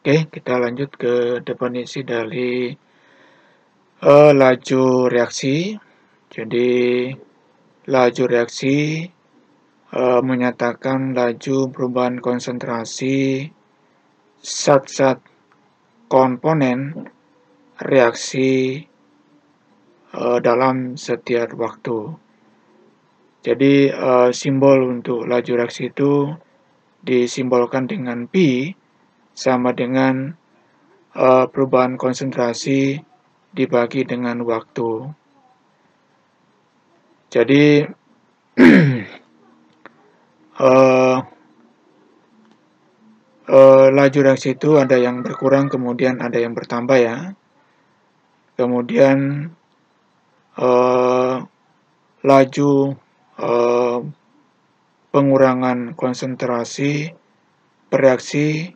Oke, kita lanjut ke definisi dari laju reaksi. Jadi, laju reaksi menyatakan laju perubahan konsentrasi zat-zat komponen reaksi dalam setiap waktu. Jadi, simbol untuk laju reaksi itu disimbolkan dengan pi sama dengan perubahan konsentrasi dibagi dengan waktu. Jadi laju reaksi itu ada yang berkurang kemudian ada yang bertambah ya. Kemudian laju pengurangan konsentrasi bereaksi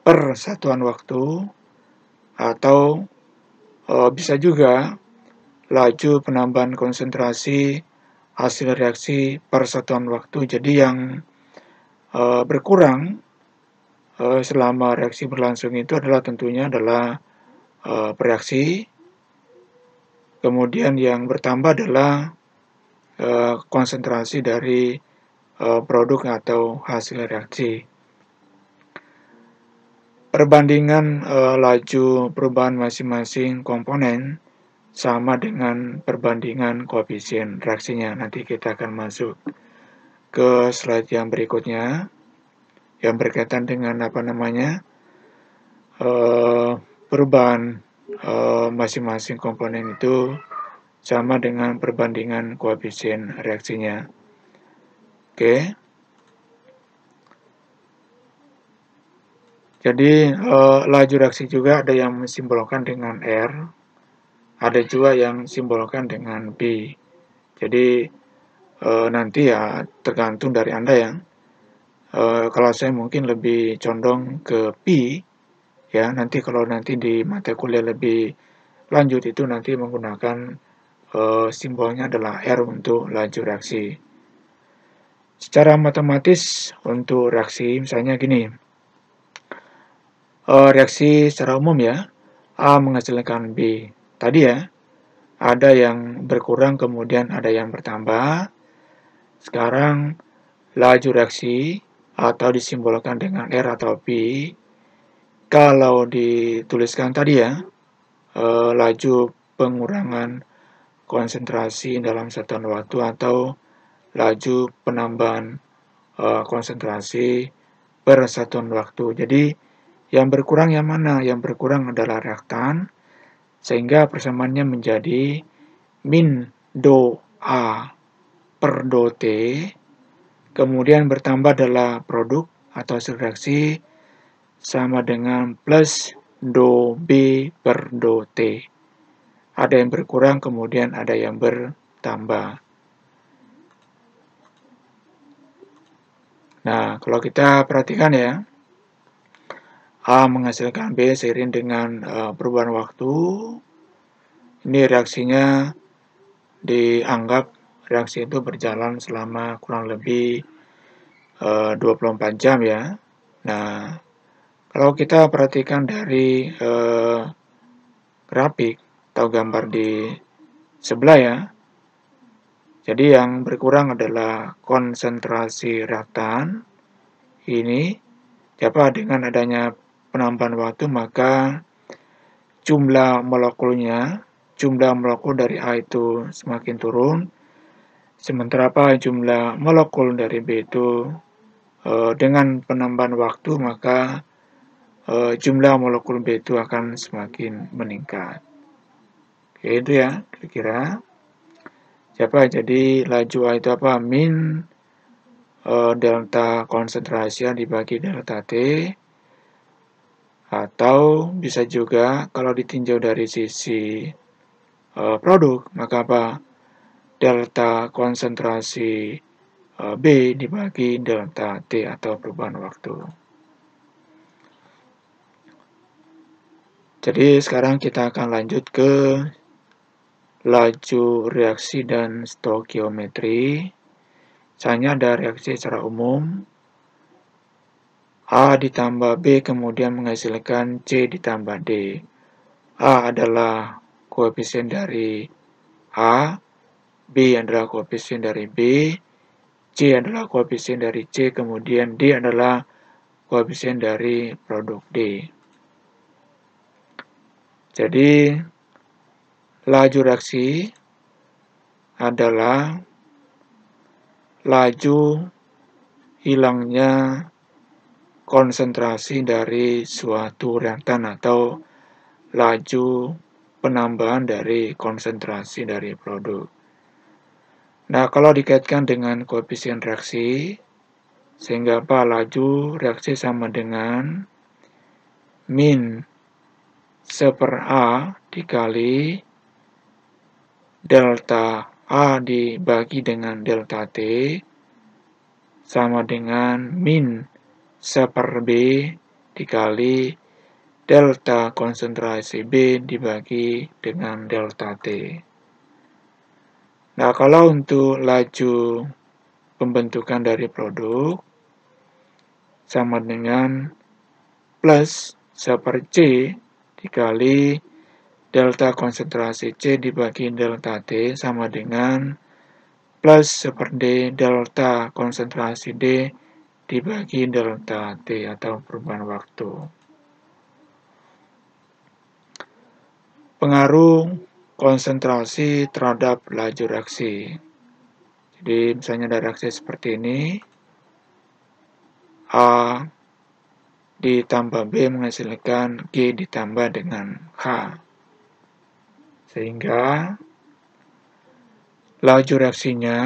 per satuan waktu atau bisa juga laju penambahan konsentrasi hasil reaksi per satuan waktu. Jadi yang berkurang selama reaksi berlangsung itu adalah tentunya adalah bereaksi. Kemudian yang bertambah adalah konsentrasi dari produk atau hasil reaksi. Perbandingan laju perubahan masing-masing komponen sama dengan perbandingan koefisien reaksinya. Nanti kita akan masuk ke slide yang berikutnya yang berkaitan dengan perubahan masing-masing komponen itu sama dengan perbandingan koefisien reaksinya. Oke. Jadi laju reaksi juga ada yang simbolkan dengan R, ada juga yang simbolkan dengan B. Jadi nanti ya tergantung dari Anda ya. Kalau saya mungkin lebih condong ke P, ya nanti kalau nanti di mata kuliah lebih lanjut itu nanti menggunakan simbolnya adalah R untuk laju reaksi. Secara matematis untuk reaksi misalnya gini, reaksi secara umum ya, A menghasilkan B. Tadi ya, ada yang berkurang kemudian ada yang bertambah. Sekarang laju reaksi atau disimbolkan dengan R atau P, kalau dituliskan tadi ya, laju pengurangan konsentrasi dalam satuan waktu atau laju penambahan konsentrasi per satuan waktu. Jadi yang berkurang yang mana? Yang berkurang adalah reaktan, sehingga persamaannya menjadi min do A per do T, kemudian bertambah adalah produk atau hasil reaksi sama dengan plus do B per do T. Ada yang berkurang, kemudian ada yang bertambah. Nah, kalau kita perhatikan ya, A menghasilkan B seiring dengan perubahan waktu. Ini reaksinya dianggap reaksi itu berjalan selama kurang lebih 24 jam ya. Nah, kalau kita perhatikan dari grafik atau gambar di sebelah ya, jadi yang berkurang adalah konsentrasi reaktan ini. Dapat dengan adanya penambahan waktu maka jumlah molekul dari A itu semakin turun, sementara jumlah molekul dari B itu dengan penambahan waktu maka jumlah molekul B itu akan semakin meningkat. Oke, itu ya kira-kira. Jadi laju A itu apa? Min delta konsentrasi dibagi delta T, atau bisa juga kalau ditinjau dari sisi produk maka apa? Delta konsentrasi B dibagi delta T atau perubahan waktu. Jadi sekarang kita akan lanjut ke laju reaksi dan stoikiometri. Misalnya ada reaksi secara umum, A ditambah B kemudian menghasilkan C ditambah D. A adalah koefisien dari A, B adalah koefisien dari B, C adalah koefisien dari C, kemudian D adalah koefisien dari produk D. Jadi, laju reaksi adalah laju hilangnya konsentrasi dari suatu reaktan atau laju penambahan dari konsentrasi dari produk. Nah, kalau dikaitkan dengan koefisien reaksi, sehingga apa? Laju reaksi sama dengan min 1/A dikali delta A dibagi dengan delta T sama dengan min 1/B dikali delta konsentrasi B dibagi dengan delta T. Nah, kalau untuk laju pembentukan dari produk sama dengan plus 1/C dikali delta konsentrasi C dibagi delta T sama dengan plus 1/D delta konsentrasi D dibagi delta T atau perubahan waktu. Pengaruh konsentrasi terhadap laju reaksi. Jadi misalnya ada reaksi seperti ini, A ditambah B menghasilkan G ditambah dengan H. Sehingga laju reaksinya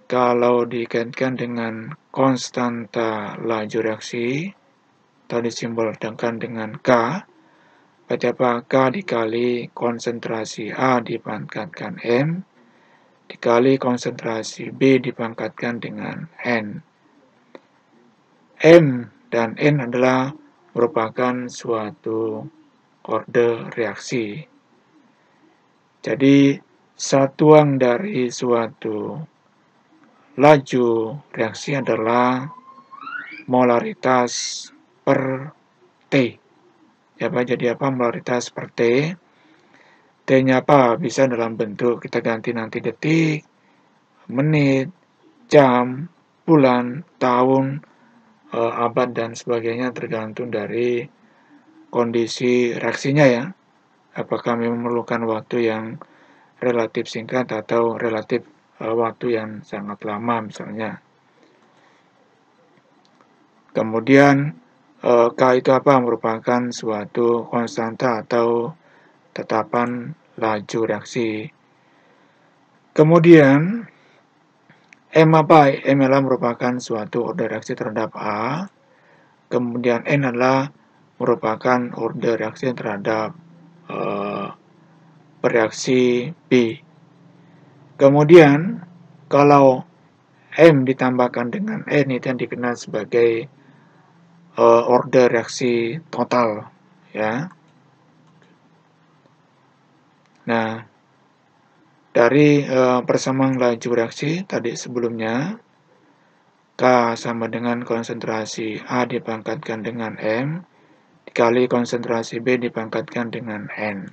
kalau dikaitkan dengan konstanta laju reaksi atau disimbolkan dengan K, berarti apa? K dikali konsentrasi A dipangkatkan M dikali konsentrasi B dipangkatkan dengan N. M dan N adalah merupakan suatu orde reaksi. Jadi, satuan dari suatu laju reaksi adalah molaritas per T. Jadi apa molaritas per T? T-nya apa? Bisa dalam bentuk kita ganti nanti detik, menit, jam, bulan, tahun, abad, dan sebagainya tergantung dari kondisi reaksinya ya. Apakah memerlukan waktu yang relatif singkat atau relatif waktu yang sangat lama misalnya. Kemudian K itu apa? Merupakan suatu konstanta atau tetapan laju reaksi. Kemudian M apa? M adalah merupakan suatu orde reaksi terhadap A. Kemudian N adalah merupakan orde reaksi terhadap bereaksi B. Kemudian kalau M ditambahkan dengan N itu yang dikenal sebagai orde reaksi total, ya. Nah, dari persamaan laju reaksi tadi sebelumnya, K sama dengan konsentrasi A dipangkatkan dengan M dikali konsentrasi B dipangkatkan dengan N.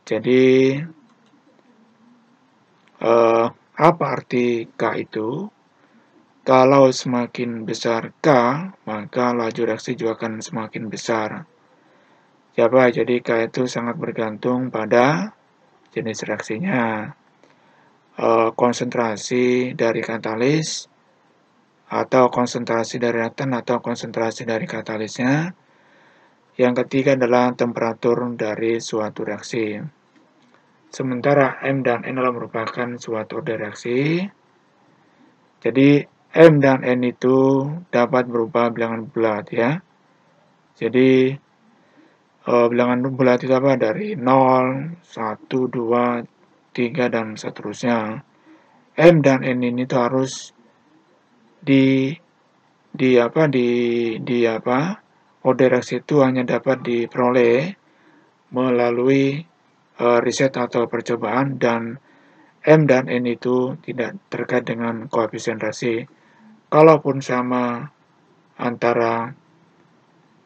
Jadi, apa arti K itu? Kalau semakin besar K, maka laju reaksi juga akan semakin besar. Jadi K itu sangat bergantung pada jenis reaksinya. Konsentrasi dari katalis, atau konsentrasi dari reaktan, atau konsentrasi dari katalisnya. Yang ketiga adalah temperatur dari suatu reaksi. Sementara M dan N adalah merupakan suatu orde reaksi. Jadi M dan N itu dapat berupa bilangan bulat ya. Jadi bilangan bulat itu apa? Dari 0, 1, 2, 3 dan seterusnya. M dan N ini tuh harus orde reaksi itu hanya dapat diperoleh melalui riset atau percobaan, dan M dan N itu tidak terkait dengan koefisien reaksi. Kalaupun sama antara